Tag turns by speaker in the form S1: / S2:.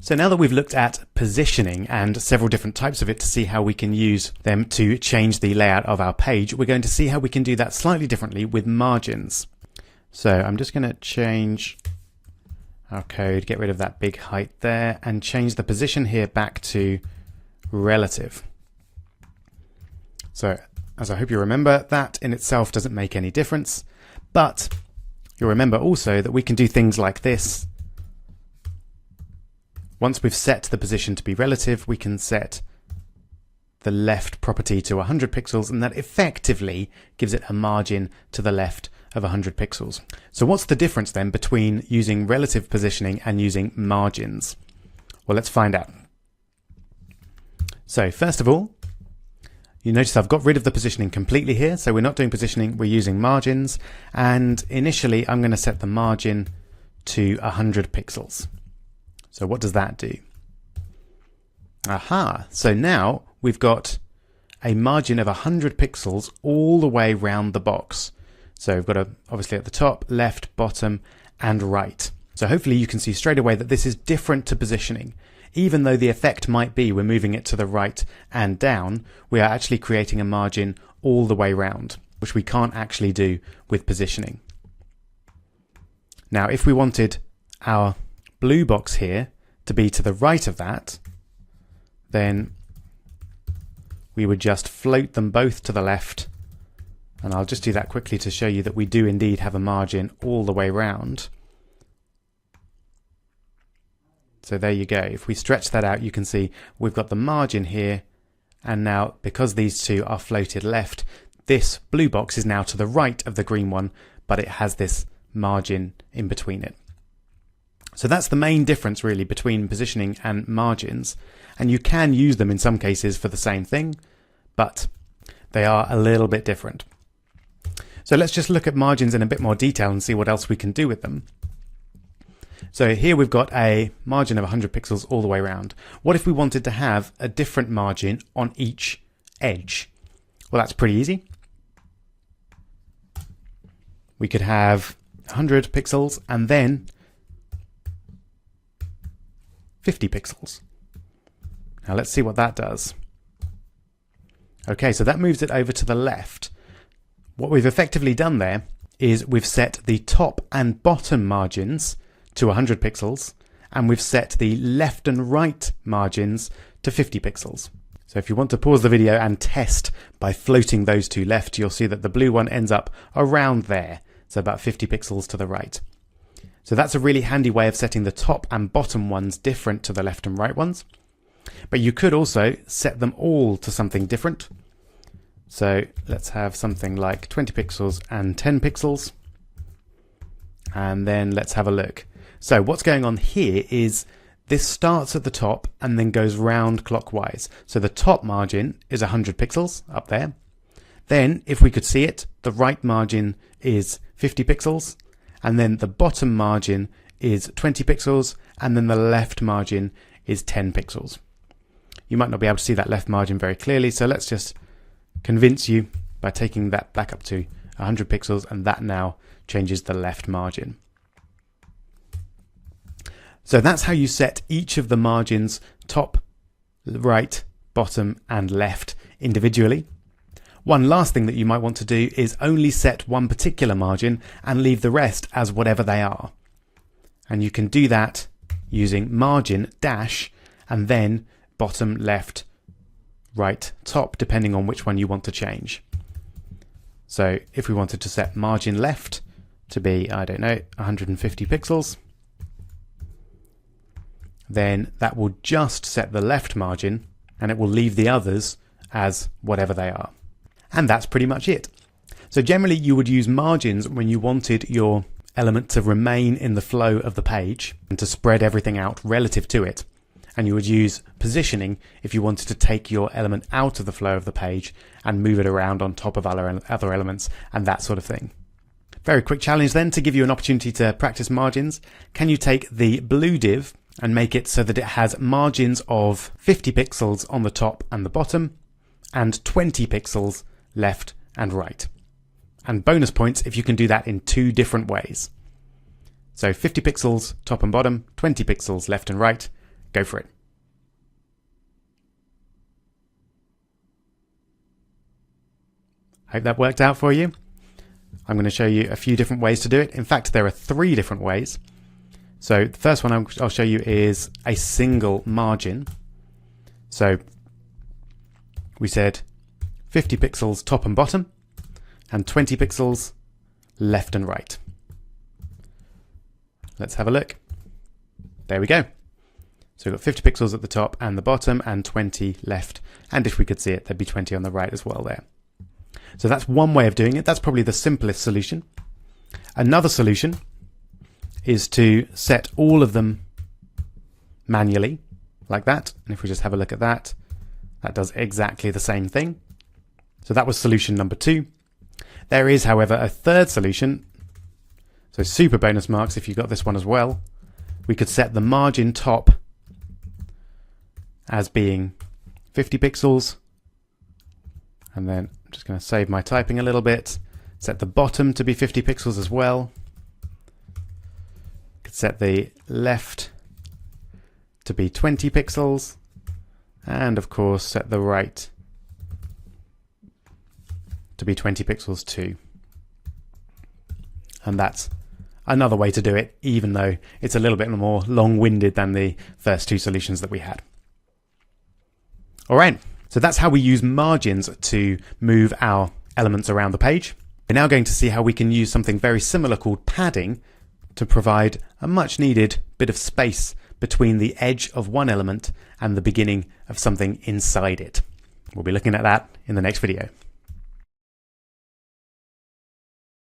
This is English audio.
S1: So now that we've looked at positioning and several different types of it to see how we can use them to change the layout of our page, we're going to see how we can do that slightly differently with margins. So I'm just going to change our code, get rid of that big height there, and change the position here back to relative. So as I hope you remember, that in itself doesn't make any difference, but you'll remember also that we can do things like this. Once we've set the position to be relative, we can set the left property to 100 pixels, and that effectively gives it a margin to the left of 100 pixels. So what's the difference then between using relative positioning and using margins? Well, let's find out. So first of all, you notice I've got rid of the positioning completely here, so we're not doing positioning, we're using margins, and initially I'm going to set the margin to 100 pixels. So what does that do? Aha, so now we've got a margin of 100 pixels all the way round the box. So we've got obviously at the top, left, bottom, and right. So hopefully you can see straight away that this is different to positioning. Even though the effect might be we're moving it to the right and down, we are actually creating a margin all the way round, which we can't actually do with positioning. Now, if we wanted our blue box here to be to the right of that, then we would just float them both to the left. And I'll just do that quickly to show you that we do indeed have a margin all the way round. So there you go. If we stretch that out, you can see we've got the margin here. And now, because these two are floated left, this blue box is now to the right of the green one, but it has this margin in between it. So that's the main difference really between positioning and margins. And you can use them in some cases for the same thing, but they are a little bit different. So let's just look at margins in a bit more detail and see what else we can do with them. So here we've got a margin of 100 pixels all the way around. What if we wanted to have a different margin on each edge? Well, that's pretty easy. We could have 100 pixels and then 50 pixels. Now let's see what that does. Okay, so that moves it over to the left. What we've effectively done there is we've set the top and bottom margins to 100 pixels, and we've set the left and right margins to 50 pixels. So if you want to pause the video and test by floating those two left, you'll see that the blue one ends up around there, so about 50 pixels to the right. So that's a really handy way of setting the top and bottom ones different to the left and right ones. But you could also set them all to something different. So let's have something like 20 pixels and 10 pixels. And then let's have a look. So what's going on here is this starts at the top and then goes round clockwise. So the top margin is 100 pixels up there. Then if we could see it, the right margin is 50 pixels. And then the bottom margin is 20 pixels. And then the left margin is 10 pixels. You might not be able to see that left margin very clearly. So let's just convince you by taking that back up to 100 pixels, and that now changes the left margin. So that's how you set each of the margins, top, right, bottom, and left individually. One last thing that you might want to do is only set one particular margin and leave the rest as whatever they are. And you can do that using margin dash and then bottom, left, right, top, depending on which one you want to change. So if we wanted to set margin left to be, I don't know, 150 pixels, then that will just set the left margin and it will leave the others as whatever they are. And that's pretty much it. So generally you would use margins when you wanted your element to remain in the flow of the page and to spread everything out relative to it. And you would use positioning if you wanted to take your element out of the flow of the page and move it around on top of other elements and that sort of thing. Very quick challenge then to give you an opportunity to practice margins. Can you take the blue div and make it so that it has margins of 50 pixels on the top and the bottom and 20 pixels left and right? And bonus points if you can do that in two different ways. So 50 pixels top and bottom, 20 pixels left and right. Go for it. Hope that worked out for you. I'm going to show you a few different ways to do it. In fact, there are 3 different ways. So the first one I'll show you is a single margin. So we said 50 pixels top and bottom and 20 pixels left and right. Let's have a look. There we go. So we've got 50 pixels at the top and the bottom and 20 left. And if we could see it, there'd be 20 on the right as well there. So that's one way of doing it. That's probably the simplest solution. Another solution is to set all of them manually like that. And if we just have a look at that, that does exactly the same thing. So that was solution number 2. There is, however, a third solution. So super bonus marks if you got this one as well. We could set the margin top as being 50 pixels. And then I'm just going to save my typing a little bit. Set the bottom to be 50 pixels as well. Could set the left to be 20 pixels. And of course set the right to be 20 pixels too. And that's another way to do it, even though it's a little bit more long-winded than the first 2 solutions that we had. All right, so that's how we use margins to move our elements around the page. We're now going to see how we can use something very similar called padding to provide a much needed bit of space between the edge of one element and the beginning of something inside it. We'll be looking at that in the next video.